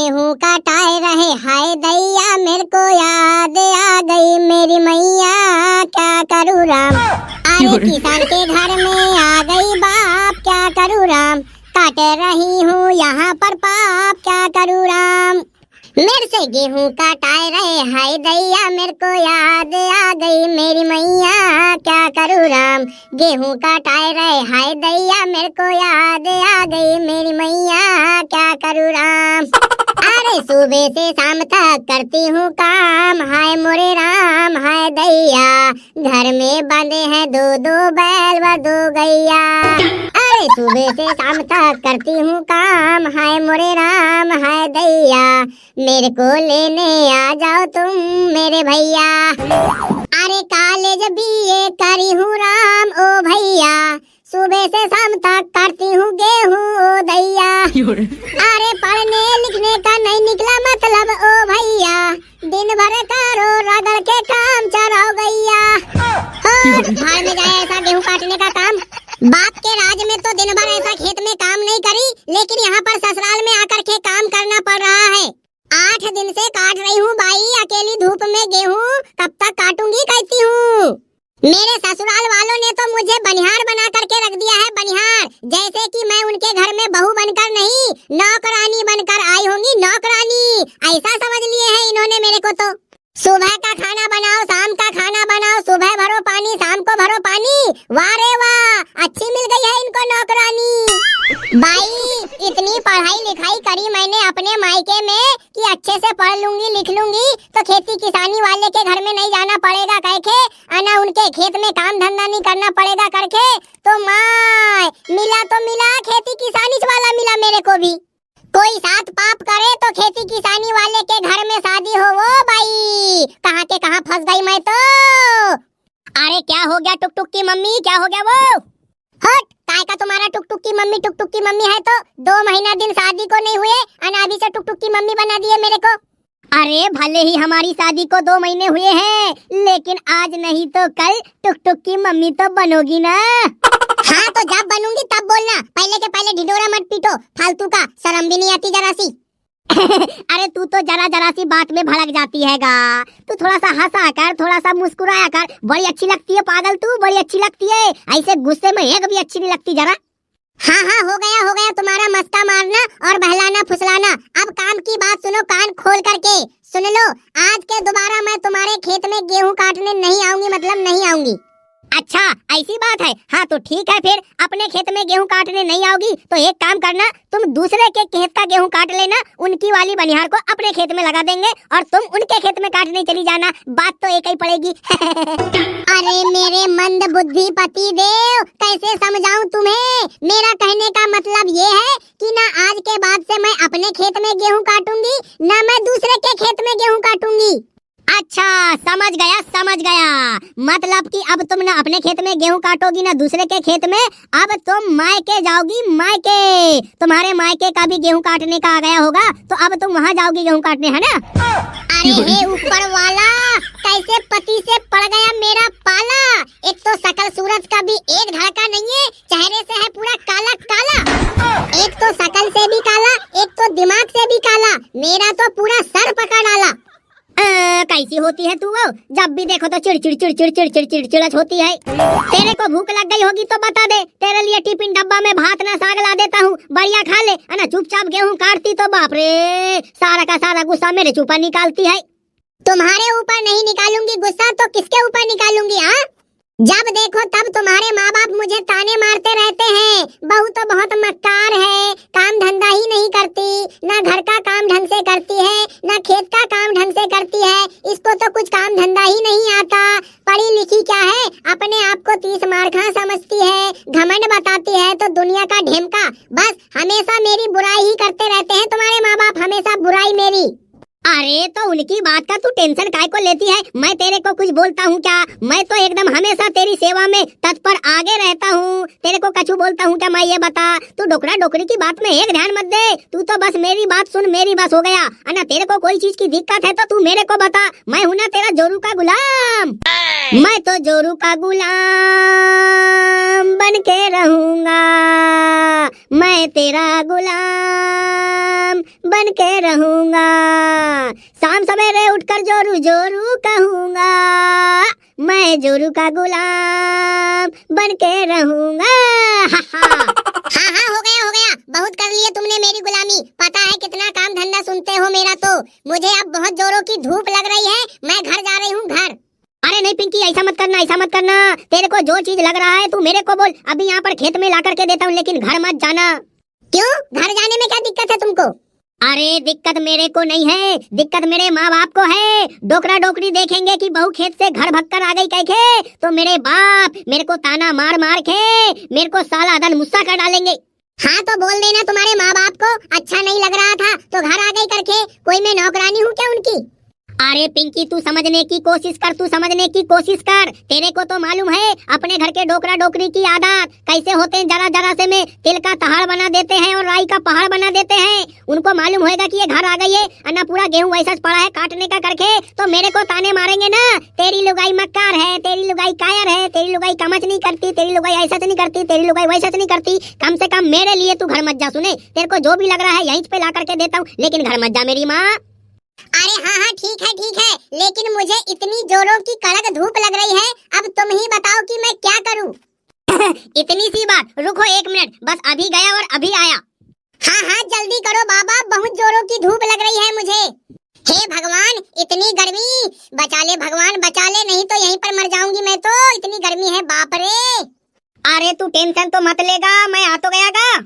गेहूं काटाए रहे, हाय दैया मेरे को याद आ गई मेरी मैया, क्या करूँ राम। अरे किसान के घर में आ गई बाप, क्या करूँ राम। काटे रही हूँ यहाँ पर पाप, क्या करूँ राम। मेरे से गेहूं काटाए रहे, हाय दैया मेरे को याद आ गई मेरी मैया, क्या करूँ राम। गेहूं काटाए रहे, हाय दैया मेरे को याद आ गई मेरी मैया, क्या करूँ राम। अरे सुबह से शाम तक करती हूँ काम, हाय मोरे राम हाय दैया। घर में बंधे हैं दो दो बैल व दो गैया। अरे सुबह से शाम तक करती हूँ काम, हाय मोरे राम हाय दैया। मेरे को लेने आ जाओ तुम मेरे भैया। अरे कॉलेज बीए करी हूँ राम ओ भैया, सुबह से शाम तक करती हूँ गेहूँ ओ दैया। अरे पढ़ने लिखने का नहीं निकला मतलब ओ भैया, दिन भर करो रगड़ के काम चलाओ गैया। घर में जाए ऐसा गेहूँ काटने का काम। बाप के राज में तो दिन भर ऐसा खेत में काम नहीं करी, लेकिन यहाँ पर ससुराल में आकर के काम करना पड़ रहा है। 8 दिन से काट रही हूँ बाई अकेली धूप में गेहूँ, कब तक काटूंगी कहती हूँ। मेरे ससुराल वालों ने तो मुझे बनिहार बना करके रख दिया है, बनिहार। जैसे कि मैं उनके घर में बहू बनकर नहीं, नौकरानी बनकर आई होंगी, नौकरानी। ऐसा समझ लिए है इन्होंने मेरे को। तो सुबह का खाना बनाओ, शाम का खाना बनाओ, सुबह भरो पानी शाम को भरो पानी। वाह रे वाह, अच्छी मिल गई है इनको नौकरानी। भाई इतनी पढ़ाई लिखाई करी मैंने अपने मायके में कि अच्छे से पढ़ लूंगी लिख लूंगी तो खेती किसानी वाले के घर में नहीं जाना पड़ेगा कह के, ना उनके खेत में काम धंधा नहीं करना पड़ेगा करके। तो माँ मिला तो मिला, खेती किसानी वाला मिला मेरे को भी। कोई साथ पाप करे तो खेती किसानी वाले के घर में शादी हो वो भाई। कहाँ के कहाँ फंस गई मैं तो। अरे क्या हो गया टुक टुक की मम्मी, क्या हो गया वो। हट, काय का तुम्हारा टुक टुक की मम्मी है तो 2 महीना दिन शादी को नहीं हुए, अनादि से टुक टुक की मम्मी बना दिए मेरे को। अरे भले ही हमारी शादी को 2 महीने हुए हैं, लेकिन आज नहीं तो कल टुक टुक की मम्मी तो बनोगी ना। हाँ तो जब बनूंगी तब बोलना, पहले के पहले ढिढोरा मत पीटो फालतू का, शर्म भी नहीं आती जरा सी। अरे तू तो जरा सी बात में भड़क जाती हैगा। तू थोड़ा सा हंसा कर, थोड़ा सा मुस्कुराया कर, बड़ी अच्छी लगती है पागल, तू बड़ी अच्छी लगती है। ऐसे गुस्से में एक भी अच्छी नहीं लगती जरा। हाँ हो गया तुम्हारा मस्का मारना और बहलाना फुसलाना। अब काम की बात सुनो कान खोल करके सुन लो। आज के दोबारा मैं तुम्हारे खेत में गेहूं काटने नहीं आऊंगी, मतलब नहीं आऊंगी। अच्छा ऐसी बात है, हाँ तो ठीक है फिर अपने खेत में गेहूं काटने नहीं आओगी तो एक काम करना, तुम दूसरे के खेत का गेहूं काट लेना, उनकी वाली बनिहार को अपने खेत में लगा देंगे और तुम उनके खेत में काटने चली जाना, बात तो एक ही पड़ेगी। अरे मेरे मंद बुद्धि पति देव, कैसे समझाऊं तुम्हें। मेरा कहने का मतलब ये है कि ना आज के बाद से मैं अपने खेत में गेहूं काटूंगी, ना मैं दूसरे के खेत में गेहूं काटूंगी। अच्छा समझ गया, मतलब कि अब तुम ना अपने खेत में गेहूं काटोगी ना दूसरे के खेत में, अब तुम मायके जाओगी मायके। तुम्हारे मायके का भी गेहूं काटने का आ गया होगा तो अब तुम वहाँ जाओगी गेहूं काटने, है ना। अरे हे ऊपर वाला, कैसे पति से पड़ गया मेरा पाला। एक तो शकल सूरत का भी एक धड़का नहीं है, चेहरे से है पूरा काला काला। एक तो शकल से भी काला, एक तो दिमाग से भी काला, मेरा तो पूरा सर पकड़ डाला। कैसी होती है तू वो, जब भी देखो तो चिड़चिड़ होती है। तेरे को भूख लग गई होगी तो बता दे, तेरे लिए टिफिन डब्बा में भात ना साग ला देता हूँ, बढ़िया खा ले। ना चुपचाप गेहूं काटती तो बाप रे सारा का सारा गुस्सा मेरे ऊपर निकालती है। तुम्हारे ऊपर नहीं निकालूंगी गुस्सा तो किसके ऊपर निकालूंगी। हाँ जब देखो तब तुम्हारे माँ बाप मुझे ताने मारते रहते हैं, बहू तो बहुत मक्कार है, काम धंधा ही नहीं करती, ना घर का काम ढंग से करती है, ना खेत का काम ढंग से करती है, इसको तो कुछ काम धंधा ही नहीं आता। पढ़ी लिखी क्या है, अपने आप को 30 मार्खा समझती है, घमंड बताती है तो दुनिया का ढेमका। बस हमेशा मेरी बुराई ही करते रहते हैं तुम्हारे माँ बाप, हमेशा बुराई मेरी। अरे तो उनकी बात का तू टेंशन काय को लेती है? मैं तेरे को कुछ बोलता हूँ क्या? मैं तो एकदम हमेशा तेरी सेवा में तत्पर आगे रहता हूँ। तेरे को कछु बोलता हूँ क्या? मैं ये बता, तू डोकरा डोकरी की बात में एक ध्यान मत दे। तू तो बस मेरी बात सुन, मेरी बस हो गया। अना तेरे को कोई चीज की दिक्कत है तो तू मेरे को बता। मैं हूँ ना तेरा जोरू का गुलाम। मैं तो जोरू का गुलाम बन के रहूंगा। मैं तेरा गुलाम बन के रहूंगा। शाम सवेरे उठकर जोरू जोरू कहूंगा। मैं जोरू का गुलाम बन के रहूंगा। हाँ हाँ हो गया बहुत कर लिया तुमने मेरी गुलामी। पता है कितना काम धंधा सुनते हो मेरा। तो मुझे अब बहुत जोरों की धूप लग रही है। मैं घर जा रही हूँ घर। अरे नहीं पिंकी, ऐसा मत करना। तेरे को जो चीज लग रहा है तू मेरे को बोल। अभी यहाँ पर खेत में ला करके देता हूँ, लेकिन घर मत जाना। क्यों? घर जाने में क्या दिक्कत है तुमको? अरे दिक्कत मेरे को नहीं है, दिक्कत मेरे माँ बाप को है। डोकरा डोकरी देखेंगे कि बहू खेत से घर भगकर आ गई कह के, तो मेरे बाप मेरे को ताना मार मार के मेरे को साला अदन मुस्सा कर डालेंगे। हाँ तो बोल देना तुम्हारे माँ बाप को अच्छा नहीं लग रहा था तो घर आ गई करके। कोई मैं नौकरानी हूँ क्या उनकी? अरे पिंकी तू समझने की कोशिश कर। तेरे को तो मालूम है अपने घर के डोकरा डोकरी की आदत कैसे होते हैं। जरा जरा से में तिल का तहाड़ बना देते हैं और राई का पहाड़ बना देते हैं। उनको मालूम होएगा कि ये घर आ गई है, अन्ना पूरा गेहूं वैसा पड़ा है काटने का करके, तो मेरे को ताने मारेंगे ना। तेरी लुगाई मक्कार है, तेरी लुगाई कायर है, तेरी लुगाई कमच नहीं करती, तेरी लुगाई ऐसा नहीं करती, तेरी लुगाई वैसा नहीं करती। कम से कम मेरे लिए तू घर मत जा। सुने, तेरे को जो भी लग रहा है यहीं पे ला करके देता हूँ, लेकिन घर मत जा मेरी माँ। अरे हाँ ठीक है, लेकिन मुझे इतनी जोरों की कड़क धूप लग रही है। अब तुम ही बताओ कि मैं क्या करूं। इतनी सी बात, रुको 1 मिनट, बस अभी गया और अभी आया। हाँ जल्दी करो बाबा, बहुत जोरों की धूप लग रही है मुझे। हे भगवान इतनी गर्मी, बचा ले भगवान बचा ले, नहीं तो यहीं पर मर जाऊंगी मैं तो। इतनी गर्मी है बाप रे। अरे तू टेंशन तो मत लेगा, मैं आ तो गया गा।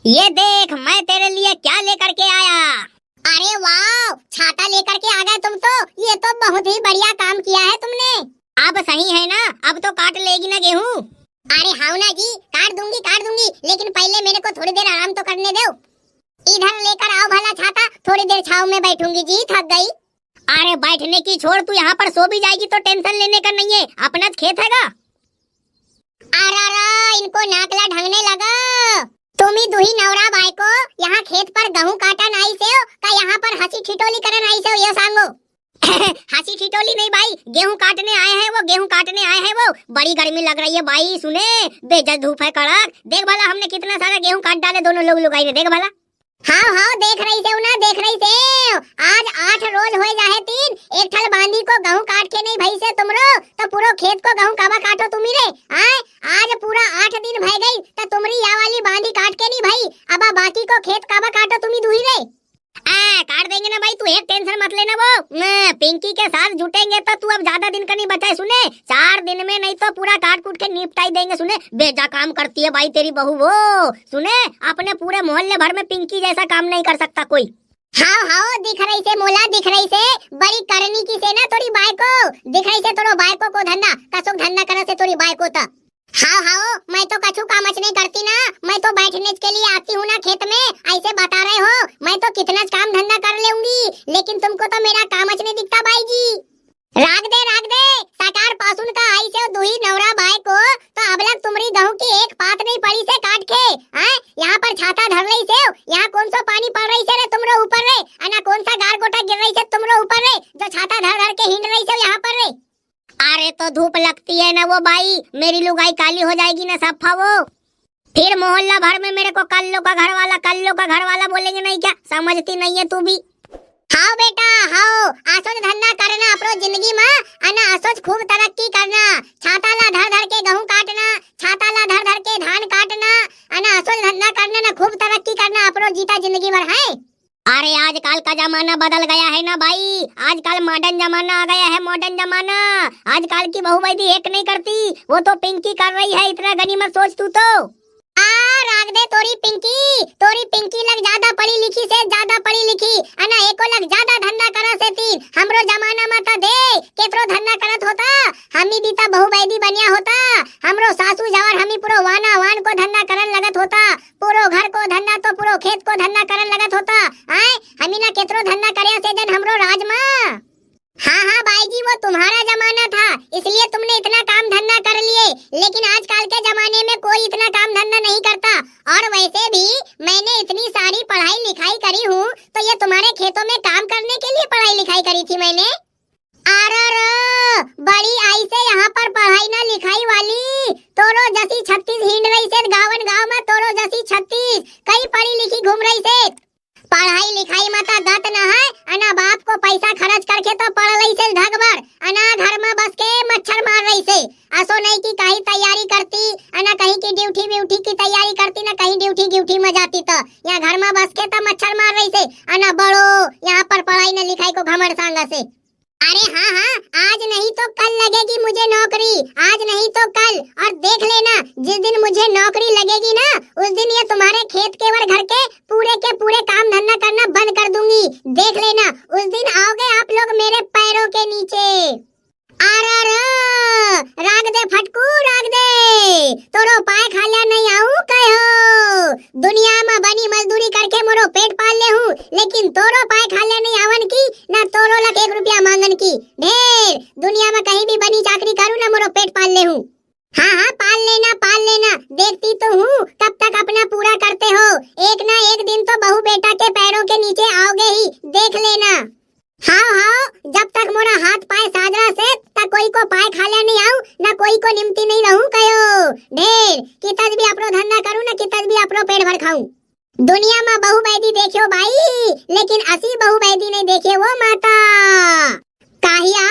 ये देख मैं तेरे लिए क्या लेकर के आया। अरे वाह, छाता लेकर के आ गए तुम तो। ये तो बहुत ही बढ़िया काम किया है तुमने। अब सही है ना? अब तो काट लेगी ना गेहूं? अरे हाँ ना जी, काट दूंगी, लेकिन पहले मेरे को थोड़ी देर आराम तो करने दो। इधर लेकर आओ भला छाता, थोड़ी देर छाव में बैठूंगी जी, थक गई। अरे बैठने की छोड़, तू यहाँ पर सो भी जाएगी तो टेंशन लेने का नहीं है, अपना खेत हैगा। अरे इनको नाकला ढंगने लगा। तुम ही दुही नवरा बाई को यहाँ खेत पर गेहूं काटन आई से हो का यहाँ पर हंसी ठिठोली करन आई से हो? ये सांगो। हंसी ठिठोली नहीं भाई, गेहूं काटने आए हैं वो, गेहूं काटने आए हैं वो। बड़ी गर्मी लग रही है भाई, सुने बेजल धूप है कड़क। देख भला हमने कितना सारा गेहूं काट डाले दोनों लोग लुगाई ने, देख भला। हाँ देख रही से ना, देख रही से। आज 8 रोज हो जाए 3 एक ठल बांधी को गेहूं काट के नहीं भई से तुमरो, तो पूरा खेत को गेहूं काबा काटो तुमी रे। आज पूरा 8 दिन भई गई तो तुमरी या वाली बांधी काट के नहीं भई, अब बाकी को खेत काबा काटो तुमी दुही रे। काट देंगे ना भाई, तू एक टेंशन मत लेना। वो पिंकी के साथ जुटेंगे तो तू अब ज्यादा दिन का नहीं बचा है। सुने 4 दिन में नहीं तो पूरा काट कूट के निपटाई देंगे। सुने बेजा काम करती है भाई तेरी बहू वो। सुने अपने पूरे मोहल्ले भर में पिंकी जैसा काम नहीं कर सकता कोई। हाँ दिख रही से मोला, दिख रही से बड़ी करनी की से ना तोरी बाय को। दिख रही से तोरो बाय को धंधा कसुक धंधा करे से तोरी बाय को था। हाँ मैं तो कछु कामच नहीं करती ना, मैं तो बैठने के लिए आती हूँ ना खेत में। ऐसे बता रहे हो मैं तो कितना काम धंधा कर लेऊंगी, लेकिन तुमको तो मेरा कामच नहीं दिखता भाई जी। राग दे सटार पासुन का आई से दुही नवरा बाय को, तो अब लग तुमरी गेहूं की एक पात नहीं पड़ी से काट के। यहाँ पर छाता धर रही से, यहाँ कौन सा पानी पड़ रही से रे तुमरो ऊपर रे, अना कौन सा गार गोटा गिर रही से तुमरो ऊपर रे, जो छाता धर धर के हिंड रही से यहाँ पर रे। अरे तो धूप लगती है ना वो भाई, मेरी लुगाई काली हो जाएगी ना सफा वो। फिर मोहल्ला भर में मेरे को कल्लो का घर वाला बोलेंगे नहीं क्या? समझती नहीं है तू भी। हाँ बेटा हाँ, आसोच धंधा करना अपनो जिंदगी में, अना आसोच खूब तरक्की करना। छाता ला धर धर के गेहूं काटना, छाता ला धर धर के धान काटना, अना आसोच धंधा करना ना, खूब तरक्की करना अपनो जीता जिंदगी भर है। अरे आजकल का जमाना बदल गया है ना भाई, आजकल मॉडर्न जमाना आ गया है, मॉडर्न जमाना। आजकल की बहू बैदी एक नहीं करती, वो तो पिंकी कर रही है, इतना गनीमत सोच तू तो। राग दे तोरी पिंकी लग ज्यादा पढ़ी लिखी से, ज्यादा पढ़ी लिखी अना एको लग ज्यादा धंधा करा से तीन। हमरो जमाना में तो दे केतरो धंधा करत होता, हमी भी तो बहु बैदी बनिया होता। हमरो सासू जवर हमी पूरो वाना वान को धंधा करन लगत होता, पूरो घर को धंधा तो पूरो खेत को धंधा करन लगत होता। हमी ना केतरो धंधा धंधा करे से जन हमरो राजमा। हाँ हाँ भाई जी, वो तुम्हारा जमाना था इसलिए तुमने इतना काम धंधा कर लिए, लेकिन आजकल के जमाने में कोई इतना काम धंधा नहीं करता। और वैसे भी मैंने इतनी सारी पढ़ाई लिखाई करी हूँ, तो ये तुम्हारे खेतों में काम करने के लिए पढ़ाई लिखाई करी थी मैंने। बड़ी आई से यहाँ पर पढ़ाई ना लिखाई वाली, तोरो जसी 36 हिंड रही से गावन गाँव में, तोरो जसी 36 कई पढ़ी लिखी घूम रही से। पढ़ाई लिखाई माता गत न है, अना बाप को पैसा खर्च करके तो पढ़ रही से ढगबर, अना घर में बस के मच्छर मार रही से। असो नहीं की कहीं तैयारी करती, अना कहीं की ड्यूटी व्यूटी की तैयारी करती, ना कहीं ड्यूटी में जाती, तो यहाँ घर में बस के तो मच्छर मार रही से। अना बड़ो यहाँ पर पढ़ाई न लिखाई को घमंड सांगा से। अरे हाँ हाँ, आज नहीं तो कल लगेगी मुझे नौकरी, आज नहीं तो कल। और देख लेना, जिस दिन मुझे नौकरी लगेगी ना, उस दिन ये तुम्हारे खेत के वर घर के पूरे काम धंधा करना बंद कर दूंगी। देख लेना, उस दिन आओगे आप लोग मेरे पैरों के नीचे। राग दे फटकू राग दे, तोरो पाए खालिया नहीं आऊं कहो। दुनिया में बनी मजदूरी करके मोरो पेट पाल ले हूँ, लेकिन तोरो पाए खालिया नहीं आवन की, ना तोरो लख 1 रुपया मांगन की। ढेर दुनिया में कहीं भी बनी चाकरी करूँ ना मोरो पेट पाल ले हूँ। हाँ हाँ, पाल लेना, देखती तो हूँ कब तक अपना पूरा करते हो। एक ना एक दिन तो बहू बेटा के पैरों के नीचे आओगे ही, देख लेना। हाँ, जब तक मोरा हाथ पाए साजरा से तक कोई को पाए खालिया नहीं आऊं, ना कोई को निमती नहीं रहूं कहो। ढेर कितज भी अपनो धंधा करूं ना, कितज भी अपनो पेट भर खाऊं। दुनिया में बहु बैदी देखियो भाई, लेकिन असी बहु बैदी नहीं देखे वो माता। काहिया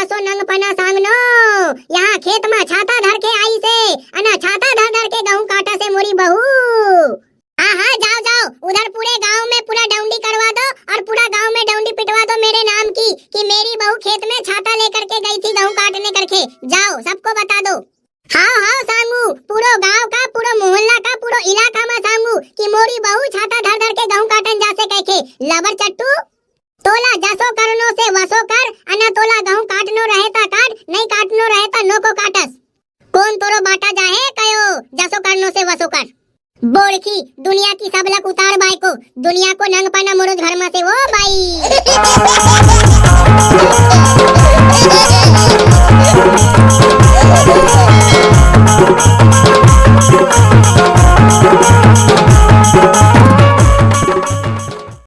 ऐसो नंगपना सांगनो, यहाँ खेत में छाता धर के आई से, अना छाता धर के गेहूं काटा से मोरी बहू। हाँ, जाओ उधर पूरे गांव में पूरा डाउंडी करवा दो, और पूरा गांव में डाउंडी पिटवा दो मेरे नाम की, कि मेरी बहू खेत में छाता लेकर के गई थी गेहूं काटने करके। जाओ सबको बता दो। हाँ सांगू, पूरो गांव का, पूरो मोहल्ला का, पूरो इलाका में सांगू कि मोरी बहू छाता धर के गेहूं काटन जासे कहे। लबर चट्टू, तोला जसो करनो से वसो कर, अना तोला गेहूं काटनो रहे ता काट, नहीं काटनो रहे ता नो को काटस। कौन तोरो बाटा जाहे कयो, जसो करनो से वसो कर। बोड़की दुनिया की सब लक उतार बाई को, दुनिया को नंग पाना मुरुद घर में से वो बाई।